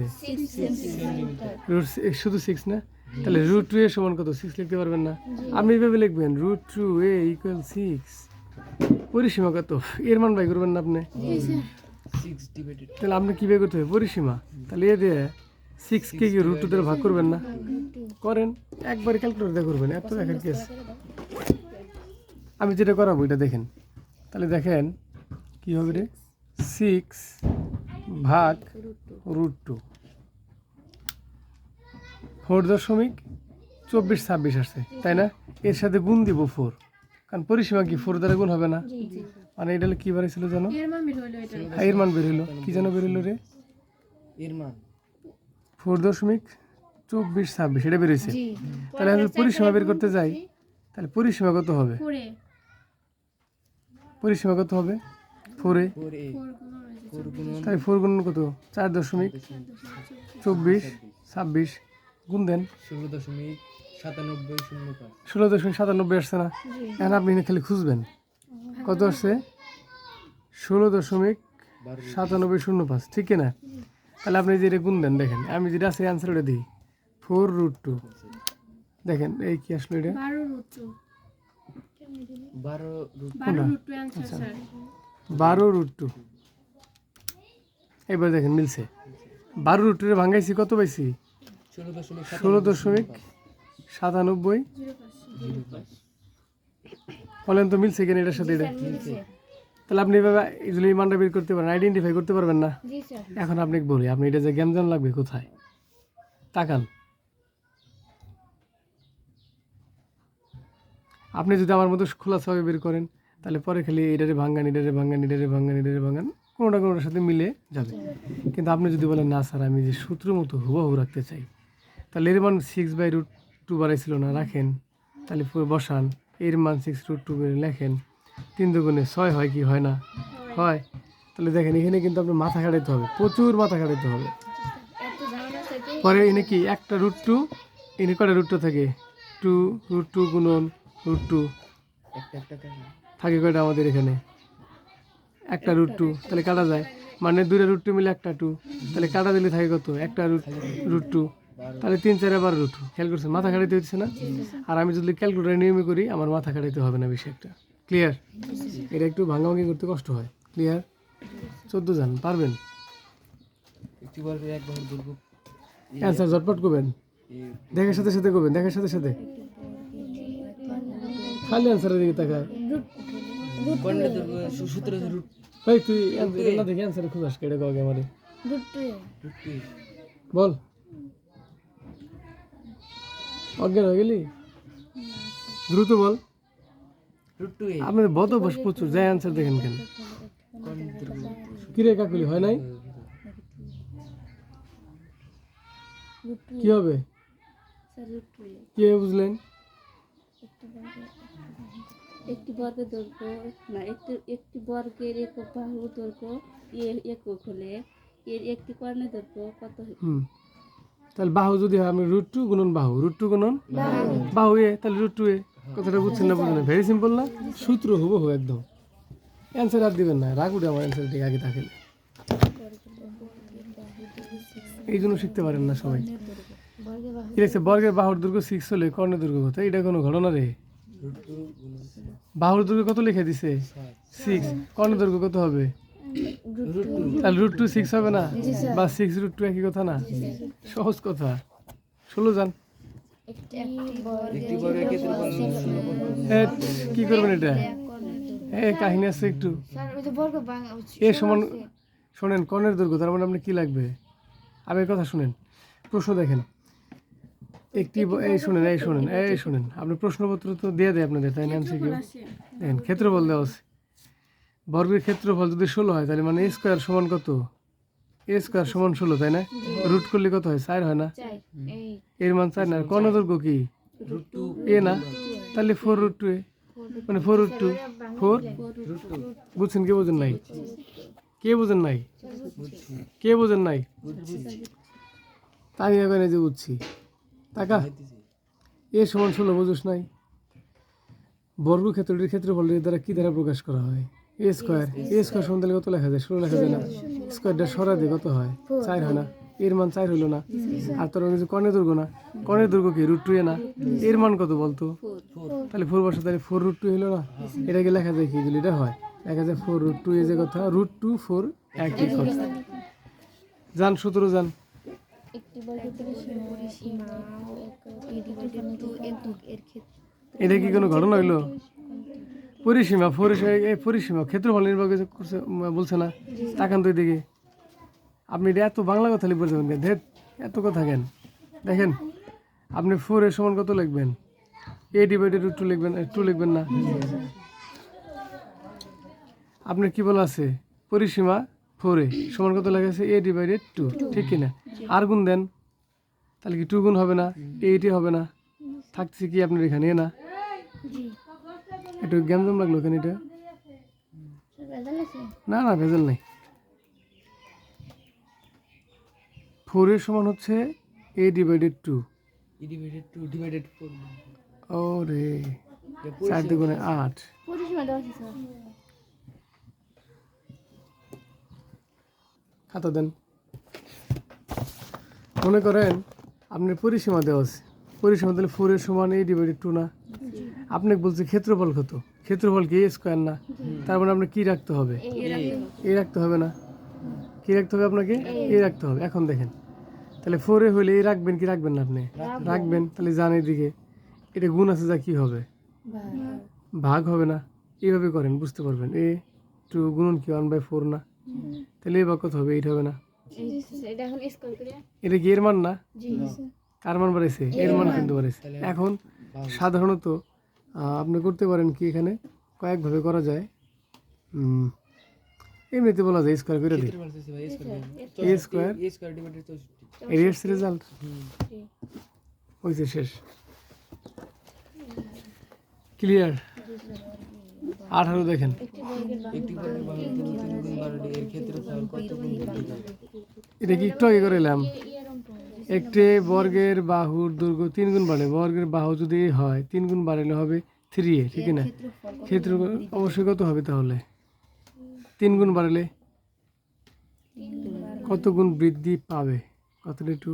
শুধু 6 না? তাহলে √2a সমান কত? 6 লিখতে পারবেন না? আপনি এইভাবে লিখবেন, √2a = 6। পরিসীমা কত? এর মান বাই করবেন না আপনি? তাহলে আপনি কি বের করতে হবে? পরিসীমা। তাহলে এ দিয়ে 6 কে কি √2 দ্বারা ভাগ করবেন না? করেন, একবার ক্যালকুলেটর দিয়ে করবেন। এত দেখার কেস। আমি যেটা করাবো এটা দেখেন। তাহলে দেখেন কি হবে রে? 6 ভাগ √2, 4.2426 আসছে, তাই না? এর সাথে গুণ দিব 4, কারণ পরিসীমা কি 4 দ্বারা গুণ হবে না? মানে এটা কি বাড়াইছিল জানো? এর মান বের হইলো। কি যেন বের হইলো রে? এর মান 4.2426, এটা বের হয়েছে। তাহলে আমি পরিসীমা বের করতে যাই, তাহলে পরিসীমা কত হবে? পরিসীমা কত হবে? 4a। তাহলে 4 গুণ কত? 4.2426 গুণ দেন। 16.24 97.05 16.97 আসছে না? জি এখন আপনি এখানে খালি খুঁজবেন কত আসছে, 16.9705, ঠিক না? তাহলে আপনি যে এটা গুণ দেন, দেখেন আমি যেটা আছে অ্যান্সার ওটা দিই, 4√2। দেখেন এই কি আসলো এটা, 12√2। এবার দেখেন মিলছে, 12√2 ভাঙাইছি, কত পাইছি, 16.97। বলেন তো মিলছে কিনা এটার সাথে এটা? মিলছে। তাহলে আপনি এভাবে ইজিলি মানটা বের করতে পারেন, আইডেন্টিফাই করতে পারবেন না। জি স্যার। এখন আপনাকে বলি, আপনি এটা যে জ্ঞান লাগবে কোথায়, তাকান। আপনি যদি আমার মতো খোলাসাভাবে বের করেন, তাহলে পরে খালি এটারে ভাঙ্গান, কোনোটার সাথে মিলে যাবে। কিন্তু আপনি যদি বলেন না স্যার আমি যে সূত্রের মতো হুবহু রাখতে চাই, তাহলে এর মান 6/√2 বাড়াইছিল না, রাখেন। তাহলে পুরো বসান, এর মান 6√2 করে লেখেন। 3 দুগুণে 6 হয় কি হয় না? হয়। তাহলে দেখেন এখানে কিন্তু আপনার মাথা খাটাইতে হবে, প্রচুর মাথা খাটাইতে হবে। এত ঝামেলা থেকে পরে এনে কি একটা √2, এনে কটা √2 থাকে, 2√2 গুণন √2 একটা থাকে কয়টা আমাদের এখানে, একটা √2, তাহলে কাটা যায়, মানে 2টা √2 মিলে একটা 2, তাহলে কাটা দিলে থাকে কত, একটা √2, তাহলে 3 4 12 √2। খেয়াল করছেন, মাথা খাটাইতে হচ্ছে না? আর আমি যদি ক্যালকুলেটার নিয়মে করি, আমার মাথা খাটাইতে হবে না বেশি একটা। ক্লিয়ার? এটা একটু ভাঙাভাঙি করতে কষ্ট হয়। ক্লিয়ার? 14 জন পারবেন? একটি বর্গের এক বাহুর দৈর্ঘ্য অ্যান্সার ঝটপট করবেন, দেখার সাথে সাথে করবেন, দেখার সাথে সাথে, খালি অ্যান্সারের দিকে তাকায়। কর্ণের দৈর্ঘ্য সূত্র রুট ভাই তুই এটা না দেখে অ্যান্সার খুঁজাস কেটে কাউকে আমারে টু বল, অজ্ঞান হয়ে গেলি, দ্রুত বল। √2 আপনাদের বদ অভ্যাস প্রচুর, যাই অ্যান্সার দেখেন কেন, কর্ণের দৈর্ঘ্য কিরে কাকুলি হয় নাই, কি হবে, কিভাবে বুঝলেন? একটি বর্গের দৈর্ঘ্য না একটি বর্গের একক বাহুর দৈর্ঘ্য একক হলে এর একটি কর্ণের দৈর্ঘ্য কত হবে? তাহলে বাহু যদি হয়, আমি √2 গুণন বাহু, √2 গুণন বাহু এ, তাহলে √2 এ। কথাটা বুঝছেন না বুঝলেন? ভেরি সিম্পল না? সূত্র হুবহু একদম। অ্যান্সার আর দিবেন না, রাগ উঠে আমার অ্যান্সার ঠিক আগে থাকে, এই জন্য শিখতে পারেন না সবাই। কি লিখছে, বর্গের বাহুর দৈর্ঘ্য 6 হলে কর্ণের দৈর্ঘ্য কত? এটা কোনো ঘটনা রে? বাহুর দৈর্ঘ্য কত লিখে দিছে? 6, কর্ণের দৈর্ঘ্য কত হবে? তাহলে √2 6 হবে না, বা 6√2 একই কথা না? সহজ কথা। 16 জান। একটি একটি বর্গের ক্ষেত্রফল কি করবেন এটা, কাহিনী আছে একটু। স্যার ওই যে বর্গ এ সমান, শোনেন, কর্ণের দৈর্ঘ্য, তার মানে আপনি কি লাগবে, আবের কথা শুনেন। প্রশ্ন দেখেন, একটি এই শুনেন, আপনি প্রশ্নপত্র তো দিয়ে দেয় আপনাদের, তাই না? এমসিকিউ দেখেন, ক্ষেত্রফল দেওয়া আছে, বর্গের ক্ষেত্রফল যদি 16 হয়, তাহলে মানে a² সমান কত, a² সমান 16, তাই না? রুট করলে কত হয়, 4 হয় না? চাই এই এর মান 4 না, কর্ণ দৈর্ঘ্য কি এ না, তাহলে 4√2 এ, মানে 4√2 4, বুঝছেন? কে বোঝেন নাই, কে বোঝেন নাই, কে বোঝেন নাই? তাই এখানে যে বুঝছি, টাকা এ সমান 16 বুঝোস নাই? বর্গক্ষেত্রটির ক্ষেত্রফলের দ্বারা কি দ্বারা প্রকাশ করা হয়? a² সমান তাহলে কত লেখা যায়? 16 লেখা যায় না? স্কোয়ারটা সরা দিয়ে কত হয়? 4 হয় না? এর মান 4 হইল না? আর তোর কিছু কর্ণের দৈর্ঘ্য না, কর্ণের দৈর্ঘ্য কি √2 এ না? এর মান কত বলতো? 4 তাহলে 4 বসে, তাহলে 4√2 হইল না? এটাকে লেখা যায় কি, যদি এটা হয় লেখা যায় 4√2 এ, যে কথা √2 4 একই কথা। যান 17 যান। একটি বর্গের পরিসীমা একক এর ক্ষেত্রে এটা কি কোনো ঘটনা হইলো? পরিসীমা ক্ষেত্রফল নির্ভর করছে বলছে না? তাকান তো এদিকে, আপনি এটা এত বাংলা কথা লিখতে যাবেন কেন? ধেত, এত কথা কেন? দেখেন, আপনি 4 এর সমান কত লিখবেন? a/√2 লিখবেন, 2 লিখবেন না? আপনার কি বলা আছে, পরিসীমা 4 এ সমান কত লেখা আছে? a/2, ঠিক কিনা? আর গুণ দেন, তাহলে কি 2 গুণ হবে না? 8 হবে না? থাকছে কি আপনার এখানে না? একটু জ্ঞানজম লাগলো কেন এটা? না না, ভেজাল নাই। 4 এর সমান হচ্ছে a/2, ডিভাইডেড 2 ডিভাইডেড 4 ও রে 4 দুগুণে 8। পরিসীমা দেওয়া আছে স্যার। খাতা দেন। মনে করেন আপনার পরিসীমা দেওয়া আছে, পরিসীমা তাহলে 4 এর সমান a ডিভাইডেড 2 না? আপনি বলছে ক্ষেত্রফল কত, ক্ষেত্রফল কি a স্কয়ার না? তার মানে আপনার কি রাখতে হবে? a রাখতে হবে না? কি রাখতে হবে আপনাকে? a রাখতে হবে। এখন দেখেন তাহলে 4 এ হইলে a রাখবেন কি রাখবেন না? আপনি রাখবেন। তাহলে জান এদিকে এটা গুণ আছে, যা কি হবে? ভাগ হবে না? এইভাবে করেন বুঝতে পারবেন। a 2 গুণন কি 1/4 না? তাহলে এবার কত হবে? 8 হবে না? এটা এখন স্কয়ার করে। এটা কি এর মান না? জি স্যার। কার মান বাড়াইছে? এর মান কিন্তু বাড়াইছে। এখন সাধারণত আপনি করতে পারেন কি, এখানে কয়েকভাবে করা যায়। এমনিতে বলা যায় স্কয়ার করে দিই, a square a square divided 64 এর রেজাল্ট হয়েছে, শেষ। ক্লিয়ার? 18 দেখেন। একটি বর্গের বাহুর দৈর্ঘ্য 3 গুণ 12 এর ক্ষেত্রফল কত গুণ বৃদ্ধি পাবে? এটা কি একটু আগে করে এলাম। একটি বর্গের বাহুর দৈর্ঘ্য 3 গুণ বাড়ে, বর্গের বাহু যদি হয় 3 গুণ বাড়ালে হবে 3a, ঠিক না? ক্ষেত্রফল অবশ্যই কত হবে তাহলে? 3 গুণ বাড়ালে কত গুণ বৃদ্ধি পাবে? কতটা একটু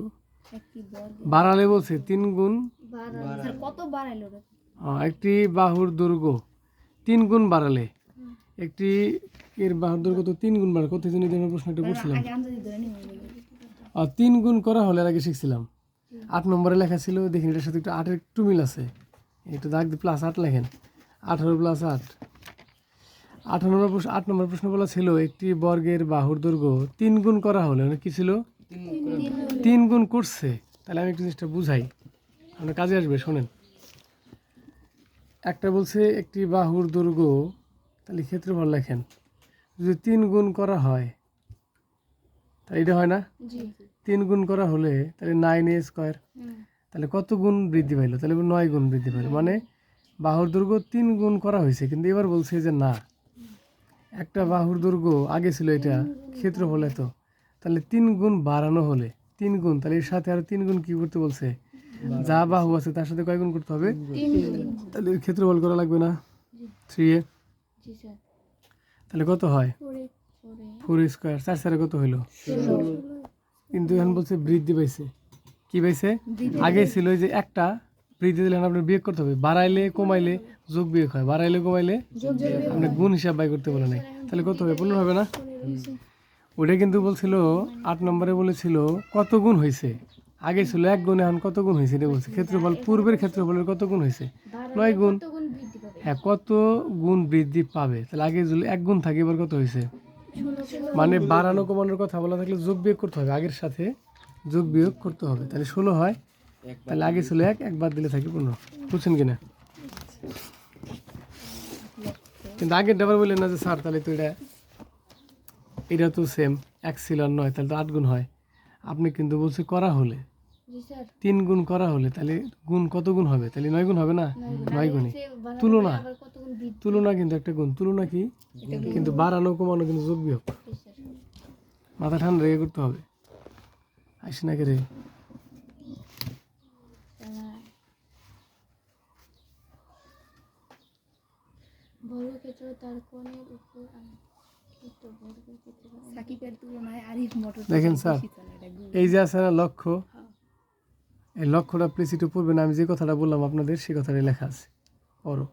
একটি বর্গ বাড়ালে বলছে 3 গুণ। স্যার কত বাড়াইলো রে? একটি বাহুর দৈর্ঘ্য 3 গুণ বাড়ালে, একটি এর বাহুর দৈর্ঘ্য তো 3 গুণ বাড়ে, কত জন্য আমরা প্রশ্নটা করছিলাম। আগে আনসার ধরে নিব। 3 গুণ করা হলে, আগে শিখছিলাম 8 নম্বরে লেখা ছিল, দেখেন এটার সাথে একটু 8-এর একটু মিল আছে, একটু দাগ দিয়ে +8 লেখেন। 18 + 8 8 নম্বর প্রশ্ন বলা ছিল একটি বর্গের বাহুর দৈর্ঘ্য 3 গুণ করা হলে, মানে কি ছিল? 3 গুণ করছে। তাহলে আমি একটু জিনিসটা বুঝাই, আপনার কাজে আসবে, শোনেন। একটা বলছে একটি বাহুর দৈর্ঘ্য, তাহলে ক্ষেত্রফল লেখেন, যদি 3 গুণ করা হয় তাহলে এটা হয় না? জি 3 গুণ করা হলে তাহলে 9a স্কয়ার, তাহলে কত গুণ বৃদ্ধি পাইলো? তাহলে 9 গুণ বৃদ্ধি পাইলো। মানে বাহুর দৈর্ঘ্য 3 গুণ করা হয়েছে, কিন্তু এবার বলছে যে না, একটা বাহুর দৈর্ঘ্য আগে ছিল এটা, ক্ষেত্রফল এত, তাহলে 3 গুণ বাড়ানো হলে 3 গুণ, তাহলে এর সাথে আরো 3 গুণ কি করতে বলছে? যা বাহু আছে তার সাথে কয় গুণ করতে হবে? 3 গুণ। তাহলে এর ক্ষেত্রফল করা লাগবে না? 3a। জি স্যার। তাহলে কত হয়? 4 স্কয়ার, 4 4 কত হইলো? 16। কিন্তু এখন বলছে বৃদ্ধি পাইছে। কি পাইছে? আগে ছিল যে একটা বৃদ্ধি দিলে আপনার বিয়োগ করতে হবে, বাড়াইলে কমাইলে যোগ বিয়োগ হয়, বাড়াইলে কমাইলে আপনি গুণ হিসাব বাই করতে বলে নাই। তাহলে কত হবে? 15 হবে না? ওটা কিন্তু বলছিল 8 নম্বরে বলেছিল কত গুণ হয়েছে। আগে ছিল 1 গুণ, এখন কত গুণ হয়েছে এটা বলছে। ক্ষেত্রফল পূর্বের ক্ষেত্রফলের কত গুণ হয়েছে? 9 গুণ। কত গুণ বৃদ্ধি পাবে? হ্যাঁ, কত গুণ বৃদ্ধি পাবে। তাহলে আগে যদি 1 গুণ থাকে, এবার কত হয়েছে? মানে বাড়ানো কমানোর কথা বলা থাকলে যোগ বিয়োগ করতে হবে, আগের সাথে যোগ বিয়োগ করতে হবে। তাহলে 16 হয়, তাহলে আগে ছিল 1, একবার দিলে থাকে 15। বুঝছেন কিনা? কিন্তু আগের ডাবার বললেন না যে স্যার তাহলে তো এটা তো সেম, 1 ছিল আর 9, তাহলে তো 8 গুণ হয়। আপনি কিন্তু বলছে করা হলে, জি স্যার। 3 গুণ করা হলে, তাহলে গুণ কত গুণ হবে? তাহলে 9 গুণ হবে না? 9 গুণই তুলনা। আবার কত গুণ বৃদ্ধি? তুলনা কিন্তু একটা গুণ। তুলনা কি? কিন্তু বাড়ানো কমানো কিন্তু যোগ বিয়োগ। জি স্যার। মাথা ঠান্ডা রেখে করতে হবে। আসি না কে রে? বর্গক্ষেত্র তার কোণের উপর সাকিবের তুলনায় আরিফ মোটর দেখেন স্যার, এই যে আছে না লক্ষ্য, এই লক্ষ্যটা প্লিজ একটু পড়বেন। আমি যে কথাটা বললাম আপনাদের, সেই কথাটাই লেখা আছে, পড়ো।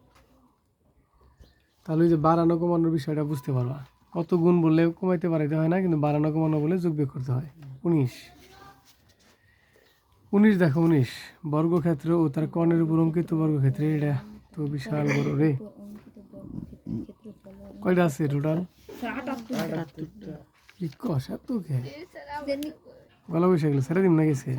তাহলে ওই যে বাড়ানো কমানোর বিষয়টা বুঝতে পারবা। কত গুণ বললে কমাইতে পারাইতে হয় না, কিন্তু বাড়ানো কমানো বলে যোগ বিয়োগ করতে হয়। 19 দেখো, 19 বর্গক্ষেত্র ও তার কর্ণের উপর অঙ্কিত বর্গক্ষেত্রে, এটা তো বিশাল বড় রে। কয়টা আছে টোটাল? কি কস এত কে গলা বসে গেল, ছেড়ে দিম না গেছে।